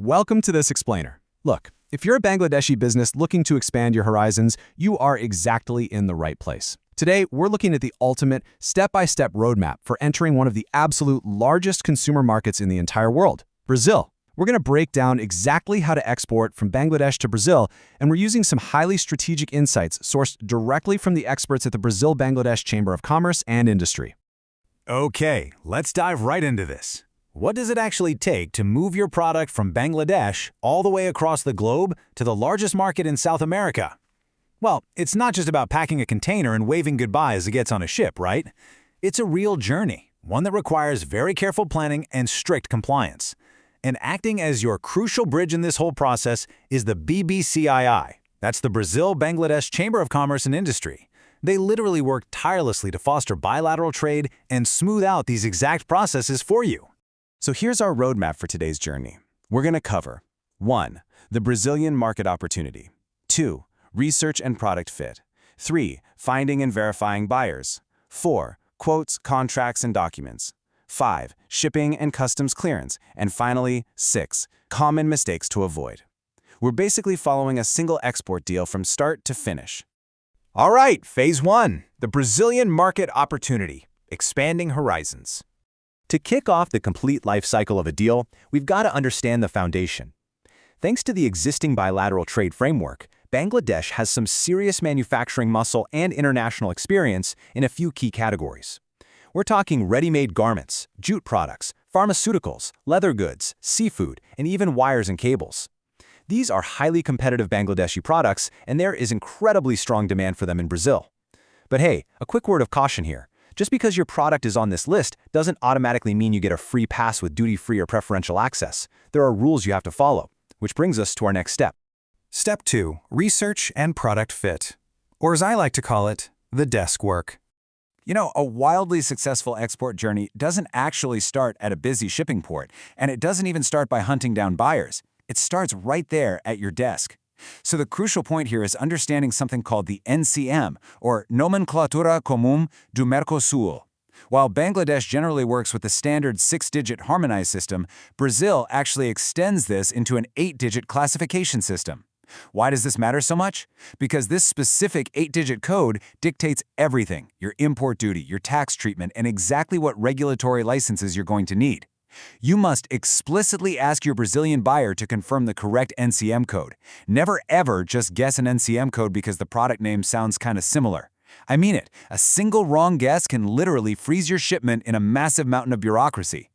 Welcome to this explainer. Look, if you're a Bangladeshi business looking to expand your horizons, you are exactly in the right place. Today, we're looking at the ultimate step-by-step roadmap for entering one of the absolute largest consumer markets in the entire world, Brazil. We're going to break down exactly how to export from Bangladesh to Brazil, and we're using some highly strategic insights sourced directly from the experts at the Brazil-Bangladesh Chamber of Commerce and Industry. Okay, let's dive right into this. What does it actually take to move your product from Bangladesh all the way across the globe to the largest market in South America? Well, it's not just about packing a container and waving goodbye as it gets on a ship, right? It's a real journey, one that requires very careful planning and strict compliance. And acting as your crucial bridge in this whole process is the BBCII. That's the Brazil-Bangladesh Chamber of Commerce and Industry. They literally work tirelessly to foster bilateral trade and smooth out these exact processes for you. So here's our roadmap for today's journey. We're going to cover 1. The Brazilian market opportunity. 2. Research and product fit. 3. Finding and verifying buyers. 4. Quotes, contracts, and documents. 5. Shipping and customs clearance. And finally, 6. Common mistakes to avoid. We're basically following a single export deal from start to finish. All right, Phase 1, the Brazilian market opportunity, expanding horizons. To kick off the complete life cycle of a deal, we've got to understand the foundation. Thanks to the existing bilateral trade framework, Bangladesh has some serious manufacturing muscle and international experience in a few key categories. We're talking ready-made garments, jute products, pharmaceuticals, leather goods, seafood, and even wires and cables. These are highly competitive Bangladeshi products, and there is incredibly strong demand for them in Brazil. But hey, a quick word of caution here. Just because your product is on this list doesn't automatically mean you get a free pass with duty-free or preferential access. There are rules you have to follow, which brings us to our next step. Step 2. Research and product fit. Or as I like to call it, the desk work. You know, a wildly successful export journey doesn't actually start at a busy shipping port, and it doesn't even start by hunting down buyers. It starts right there at your desk. So the crucial point here is understanding something called the NCM, or Nomenclatura Comum do Mercosul. While Bangladesh generally works with the standard 6-digit harmonized system, Brazil actually extends this into an 8-digit classification system. Why does this matter so much? Because this specific 8-digit code dictates everything: your import duty, your tax treatment, and exactly what regulatory licenses you're going to need. You must explicitly ask your Brazilian buyer to confirm the correct NCM code. Never ever just guess an NCM code because the product name sounds kind of similar. I mean it, a single wrong guess can literally freeze your shipment in a massive mountain of bureaucracy.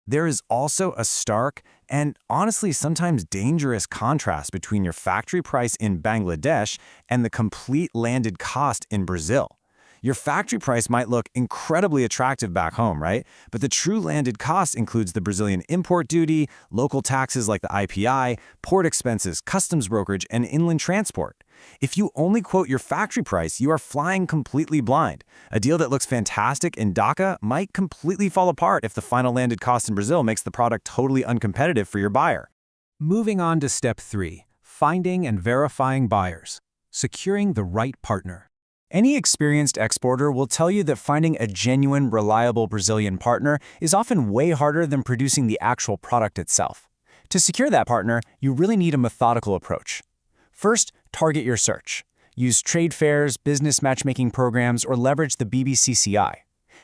There is also a stark and honestly sometimes dangerous contrast between your factory price in Bangladesh and the complete landed cost in Brazil. Your factory price might look incredibly attractive back home, right? But the true landed cost includes the Brazilian import duty, local taxes like the IPI, port expenses, customs brokerage, and inland transport. If you only quote your factory price, you are flying completely blind. A deal that looks fantastic in Dhaka might completely fall apart if the final landed cost in Brazil makes the product totally uncompetitive for your buyer. Moving on to Step 3. Finding and verifying buyers. Securing the right partner. Any experienced exporter will tell you that finding a genuine, reliable Brazilian partner is often way harder than producing the actual product itself. To secure that partner, you really need a methodical approach. First, target your search. Use trade fairs, business matchmaking programs, or leverage the BBCCI.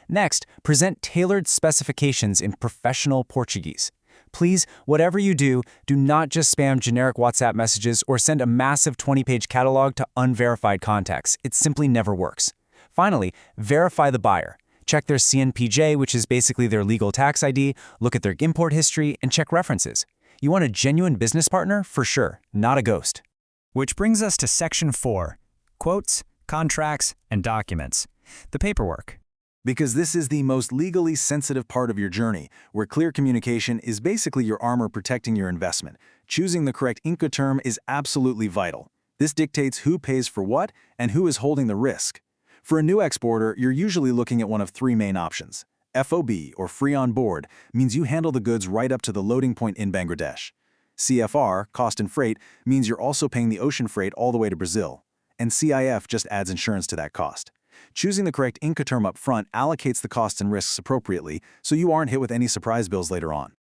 Next, present tailored specifications in professional Portuguese. Please, whatever you do, do not just spam generic WhatsApp messages or send a massive 20-page catalog to unverified contacts. It simply never works. Finally, verify the buyer. Check their CNPJ, which is basically their legal tax ID, look at their import history, and check references. You want a genuine business partner? For sure, not a ghost. Which brings us to Section 4. Quotes, contracts, and documents. The paperwork. Because this is the most legally sensitive part of your journey, where clear communication is basically your armor protecting your investment. Choosing the correct Incoterm is absolutely vital. This dictates who pays for what and who is holding the risk. For a new exporter, you're usually looking at one of 3 main options. FOB, or free on board, means you handle the goods right up to the loading point in Bangladesh. CFR, cost and freight, means you're also paying the ocean freight all the way to Brazil. And CIF just adds insurance to that cost. Choosing the correct Incoterm up front allocates the costs and risks appropriately, so you aren't hit with any surprise bills later on.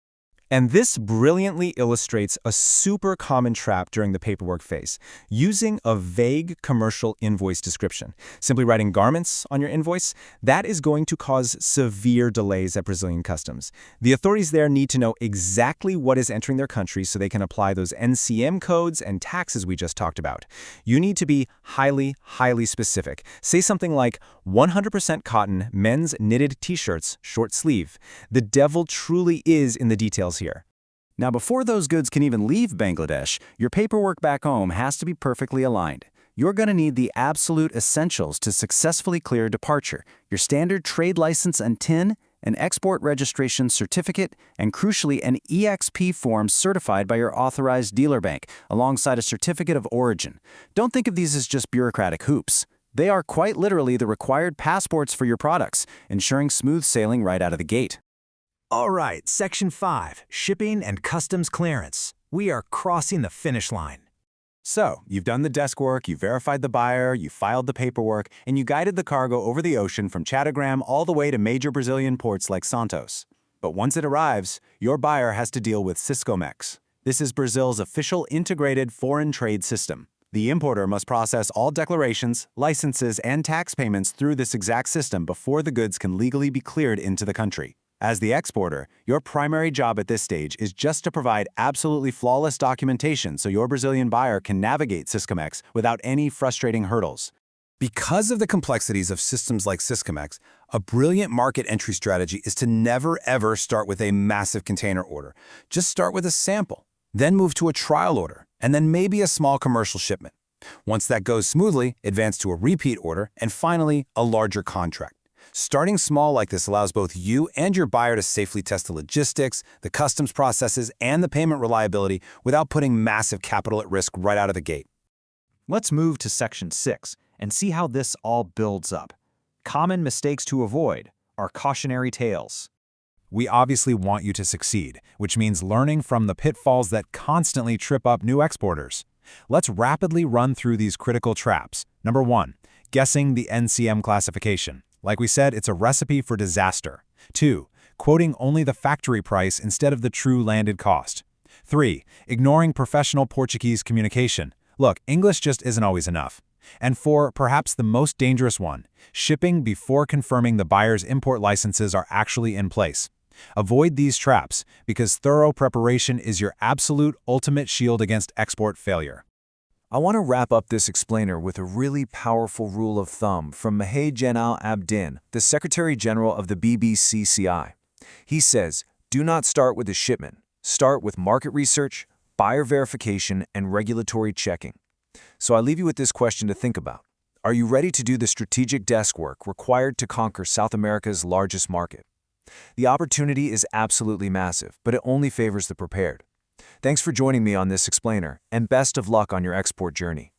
And this brilliantly illustrates a super common trap during the paperwork phase, using a vague commercial invoice description. Simply writing garments on your invoice, that is going to cause severe delays at Brazilian customs. The authorities there need to know exactly what is entering their country so they can apply those NCM codes and taxes we just talked about. You need to be highly, highly specific. Say something like 100% cotton men's knitted t-shirts, short sleeve. The devil truly is in the details here. Now, before those goods can even leave Bangladesh, your paperwork back home has to be perfectly aligned. You're going to need the absolute essentials to successfully clear departure: your standard trade license and TIN, an export registration certificate, and crucially, an EXP form certified by your authorized dealer bank, alongside a certificate of origin. Don't think of these as just bureaucratic hoops. They are quite literally the required passports for your products, ensuring smooth sailing right out of the gate. All right, Section 5, Shipping and Customs Clearance. We are crossing the finish line. So, you've done the desk work, you verified the buyer, you filed the paperwork, and you guided the cargo over the ocean from Chattogram all the way to major Brazilian ports like Santos. But once it arrives, your buyer has to deal with Siscomex. This is Brazil's official integrated foreign trade system. The importer must process all declarations, licenses, and tax payments through this exact system before the goods can legally be cleared into the country. As the exporter, your primary job at this stage is just to provide absolutely flawless documentation so your Brazilian buyer can navigate Siscomex without any frustrating hurdles. Because of the complexities of systems like Siscomex, a brilliant market entry strategy is to never ever start with a massive container order. Just start with a sample, then move to a trial order, and then maybe a small commercial shipment. Once that goes smoothly, advance to a repeat order, and finally, a larger contract. Starting small like this allows both you and your buyer to safely test the logistics, the customs processes, and the payment reliability without putting massive capital at risk right out of the gate. Let's move to Section 6 and see how this all builds up. Common mistakes to avoid are cautionary tales. We obviously want you to succeed, which means learning from the pitfalls that constantly trip up new exporters. Let's rapidly run through these critical traps. Number 1, guessing the NCM classification. Like we said, it's a recipe for disaster. 2, quoting only the factory price instead of the true landed cost. 3, ignoring professional Portuguese communication. Look, English just isn't always enough. And 4, perhaps the most dangerous one, shipping before confirming the buyer's import licenses are actually in place. Avoid these traps, because thorough preparation is your absolute ultimate shield against export failure. I want to wrap up this explainer with a really powerful rule of thumb from Mahajan al-Abdin, the Secretary General of the BBCCI. He says, do not start with a shipment. Start with market research, buyer verification, and regulatory checking. So I leave you with this question to think about. Are you ready to do the strategic desk work required to conquer South America's largest market? The opportunity is absolutely massive, but it only favors the prepared. Thanks for joining me on this explainer, and best of luck on your export journey.